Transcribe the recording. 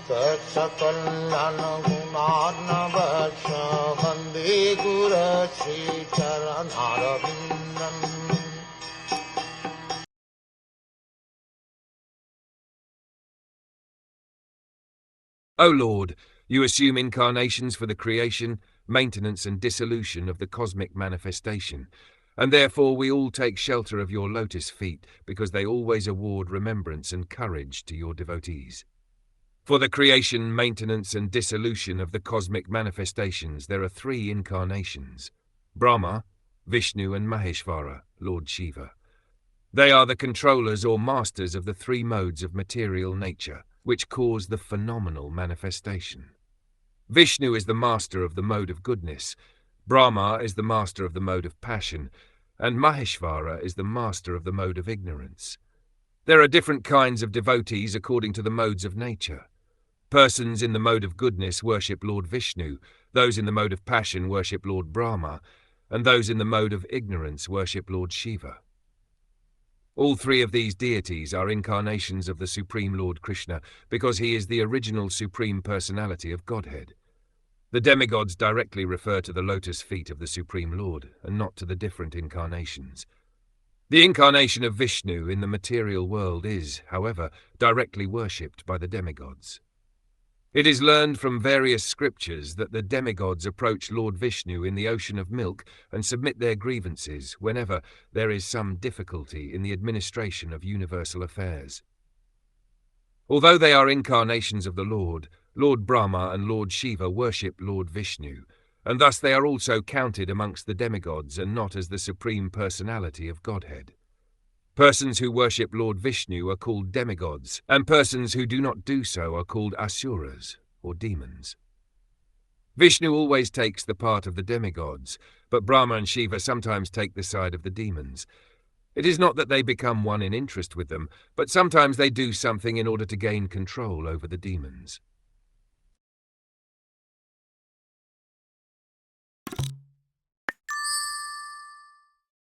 Saksakallan gunarnavasya Vande Guru Sri Charanaravindan. O Lord, you assume incarnations for the creation, maintenance and dissolution of the cosmic manifestation, and therefore we all take shelter of your lotus feet because they always award remembrance and courage to your devotees. For the creation, maintenance and dissolution of the cosmic manifestations there are three incarnations: Brahma, Vishnu and Maheshvara, Lord Shiva. They are the controllers or masters of the three modes of material nature, which cause the phenomenal manifestation. Vishnu is the master of the mode of goodness, Brahma is the master of the mode of passion, and Maheshvara is the master of the mode of ignorance. There are different kinds of devotees according to the modes of nature. Persons in the mode of goodness worship Lord Vishnu, those in the mode of passion worship Lord Brahma, and those in the mode of ignorance worship Lord Shiva. All three of these deities are incarnations of the Supreme Lord Krishna because he is the original Supreme Personality of Godhead. The demigods directly refer to the lotus feet of the Supreme Lord and not to the different incarnations. The incarnation of Vishnu in the material world is, however, directly worshipped by the demigods. It is learned from various scriptures that the demigods approach Lord Vishnu in the ocean of milk and submit their grievances whenever there is some difficulty in the administration of universal affairs. Although they are incarnations of the Lord, Lord Brahma and Lord Shiva worship Lord Vishnu, and thus they are also counted amongst the demigods and not as the Supreme Personality of Godhead. Persons who worship Lord Vishnu are called demigods, and persons who do not do so are called asuras, or demons. Vishnu always takes the part of the demigods, but Brahma and Shiva sometimes take the side of the demons. It is not that they become one in interest with them, but sometimes they do something in order to gain control over the demons.